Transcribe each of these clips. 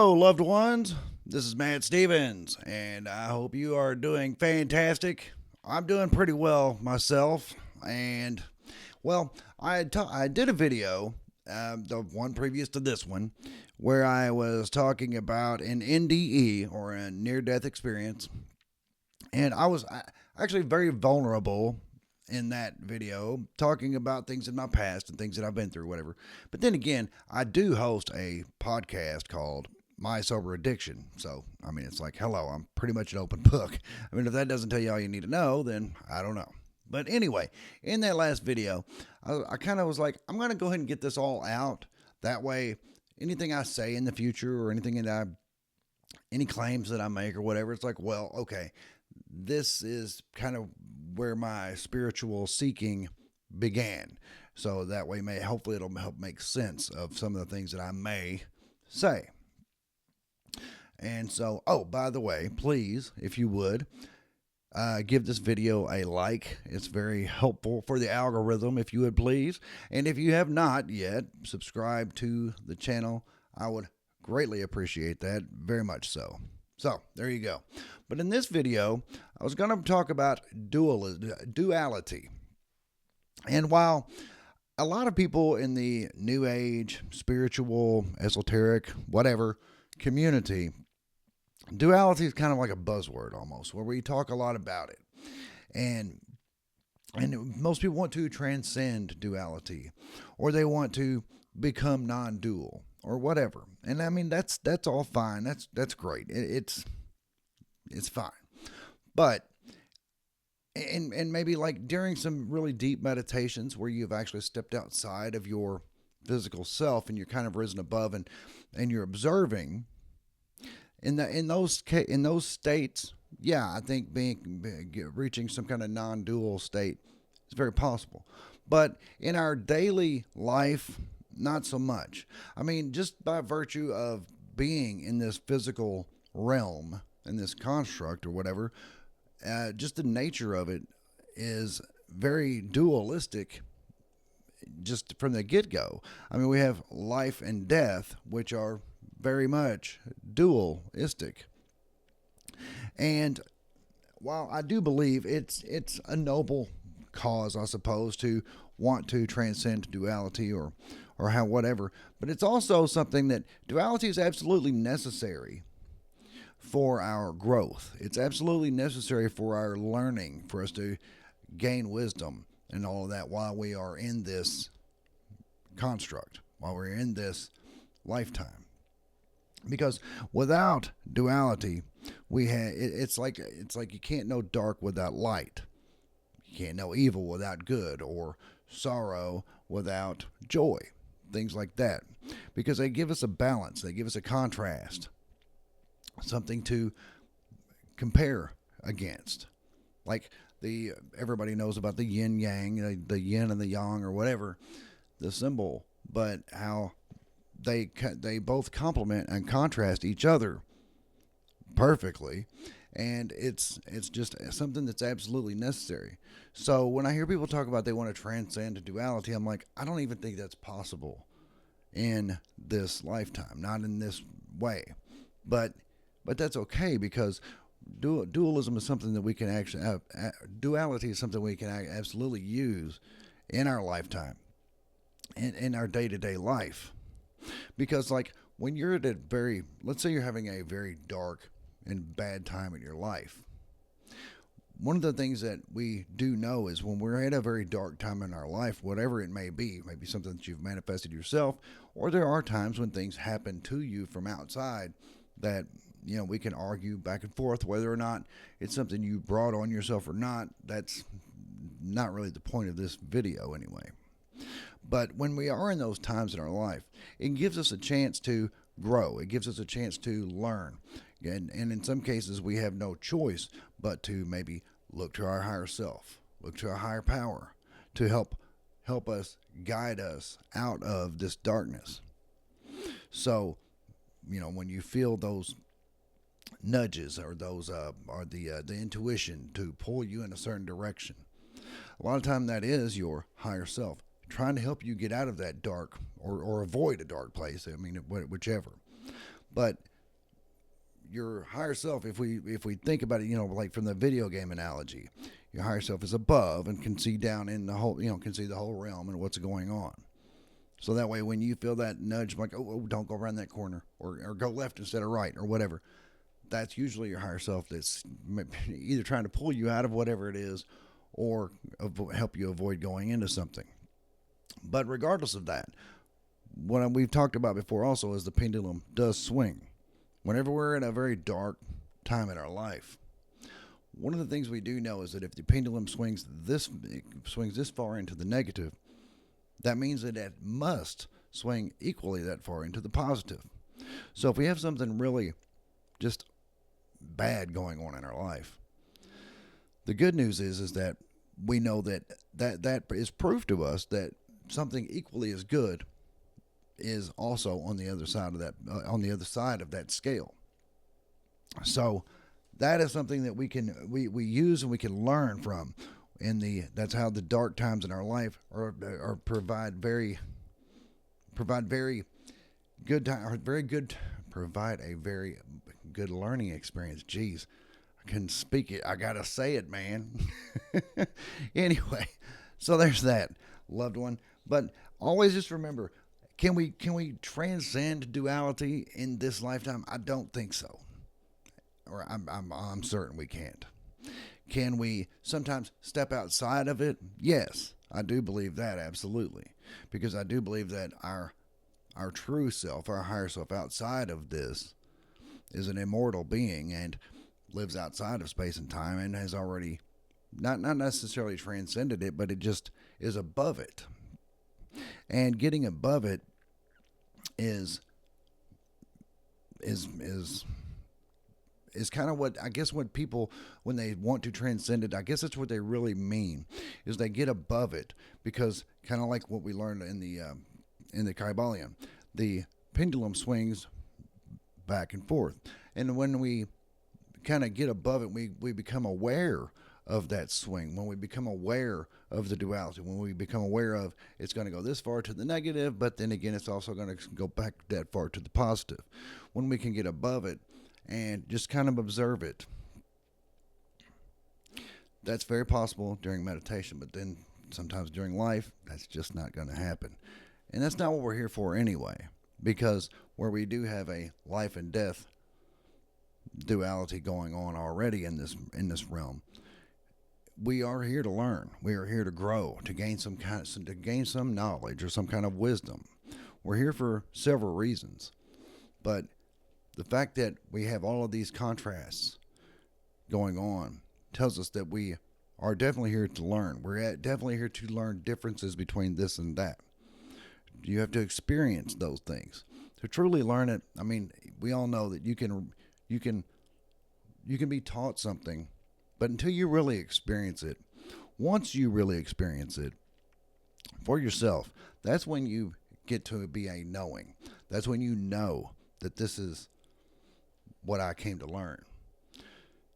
Hello, loved ones. This is Matt Stevens, and I hope you are doing fantastic. I'm doing pretty well myself, and well, I did a video, the one previous to this one, where I was talking about an NDE or a near-death experience, and I was actually very vulnerable in that video, talking about things in my past and things that I've been through, whatever. But then again, I do host a podcast called My Sober Addiction. So, I mean, it's like, hello, I'm pretty much an open book. I mean, if that doesn't tell you all you need to know, then I don't know. But anyway, in that last video, I kind of was like, I'm going to go ahead and get this all out. That way, anything I say in the future or anything that any claims that I make or whatever, it's like, well, okay, this is kind of where my spiritual seeking began. So that way, hopefully it'll help make sense of some of the things that I may say. And so, oh, by the way, please, if you would, give this video a like. It's very helpful for the algorithm, if you would please. And if you have not yet subscribed to the channel, I would greatly appreciate that, very much so. So, there you go. But in this video, I was going to talk about duality. And while a lot of people in the New Age, spiritual, esoteric, whatever community, duality is kind of like a buzzword almost, where we talk a lot about it. And most people want to transcend duality, or they want to become non-dual, or whatever. And I mean, that's all fine. That's great. It's fine. But and maybe like during some really deep meditations where you've actually stepped outside of your physical self and you're kind of risen above and you're observing in those states, yeah, I think reaching some kind of non-dual state is very possible. But in our daily life, not so much. I mean, just by virtue of being in this physical realm, in this construct or whatever, just the nature of it is very dualistic just from the get-go. I mean, we have life and death, which are very much dualistic. And while I do believe it's a noble cause, I suppose, to want to transcend duality or how whatever, but it's also something that duality is absolutely necessary for our growth. It's absolutely necessary for our learning, for us to gain wisdom and all of that while we are in this construct, while we're in this lifetime. Because without duality, it's like you can't know dark without light. You can't know evil without good, or sorrow without joy. Things like that. Because they give us a balance, they give us a contrast, something to compare against. Like everybody knows about the yin yang, the yin and the yang, or whatever the symbol, but how they both complement and contrast each other perfectly, and it's just something that's absolutely necessary. So when I hear people talk about they want to transcend duality, I'm like, I don't even think that's possible in this lifetime, not in this way. But that's okay, because dualism is something that we can actually duality is something we can absolutely use in our lifetime, in our day-to-day life. Because like when you're at let's say you're having a very dark and bad time in your life, one of the things that we do know is when we're at a very dark time in our life, whatever it may be something that you've manifested yourself, or there are times when things happen to you from outside that, you know, we can argue back and forth whether or not it's something you brought on yourself or not. That's not really the point of this video anyway. But when we are in those times in our life, it gives us a chance to grow. It gives us a chance to learn. And in some cases, we have no choice but to maybe look to our higher self, look to our higher power to help us, guide us out of this darkness. So, you know, when you feel those nudges or those or the intuition to pull you in a certain direction, a lot of time that is your higher self trying to help you get out of that dark or avoid a dark place. I mean, whichever. But your higher self, if we think about it, like from the video game analogy, your higher self is above and can see down in the whole, can see the whole realm and what's going on. So that way, when you feel that nudge, like, oh, don't go around that corner, or go left instead of right, or whatever, that's usually your higher self that's either trying to pull you out of whatever it is, or help you avoid going into something. But regardless of that, what we've talked about before also is the pendulum does swing. Whenever we're in a very dark time in our life, one of the things we do know is that if the pendulum swings this far into the negative, that means that it must swing equally that far into the positive. So if we have something really just bad going on in our life, the good news is that we know that is proof to us that something equally as good is also on the other side of that scale. So that is something that we use and we can learn from. That's how the dark times in our life provide a very good learning experience. Jeez, I couldn't speak it. I gotta say it, man. Anyway, so there's that, loved one. But always just remember, can we transcend duality in this lifetime? I don't think so. Or I'm certain we can't. Can we sometimes step outside of it? Yes, I do believe that, absolutely. Because I do believe that our true self, our higher self outside of this, is an immortal being and lives outside of space and time and has already not necessarily transcended it, but it just is above it. And getting above it is kind of what, I guess, what people, when they want to transcend it, I guess that's what they really mean, is they get above it. Because kind of like what we learned in the Kybalion, the pendulum swings back and forth, and when we kind of get above it, we become aware of that swing. When we become aware of the duality, when we become aware of it's going to go this far to the negative, but then again it's also going to go back that far to the positive. When we can get above it and just kind of observe it, that's very possible during meditation. But then sometimes during life, that's just not going to happen, and that's not what we're here for anyway. Because where we do have a life and death duality going on already in this realm, we are here to learn. We are here to grow, to gain some knowledge or some kind of wisdom. We're here for several reasons, but the fact that we have all of these contrasts going on tells us that we are definitely here to learn. We're definitely here to learn differences between this and that. You have to experience those things to truly learn it. I mean, we all know that you can be taught something, but until you really experience it, once you really experience it for yourself, that's when you get to be a knowing. That's when you know that this is what I came to learn.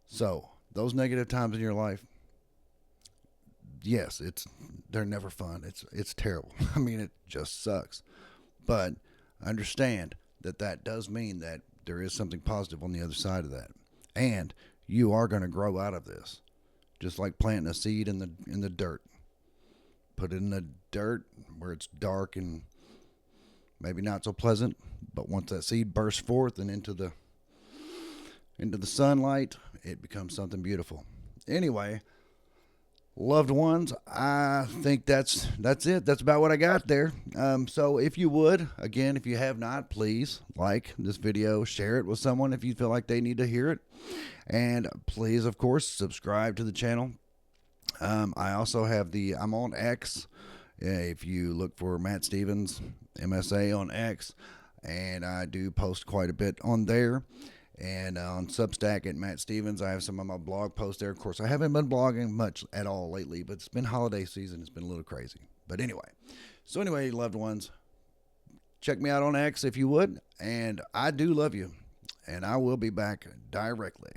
So those negative times in your life, yes, they're never fun. It's terrible. I mean, it just sucks. But understand that does mean that there is something positive on the other side of that. And you are going to grow out of this. Just like planting a seed in the dirt. Put it in the dirt where it's dark and maybe not so pleasant, but once that seed bursts forth and into the sunlight, it becomes something beautiful. Anyway, loved ones, I think that's it. That's about what I got there. So if you would, again, if you have not, please like this video, share it with someone if you feel like they need to hear it. And please, of course, subscribe to the channel. I also have I'm on X. If you look for Matt Stevens, MSA on X, and I do post quite a bit on there. And on Substack at Matt Stevens, I have some of my blog posts there. Of course, I haven't been blogging much at all lately, but it's been holiday season. It's been a little crazy. But anyway, loved ones, check me out on X if you would. And I do love you. And I will be back directly.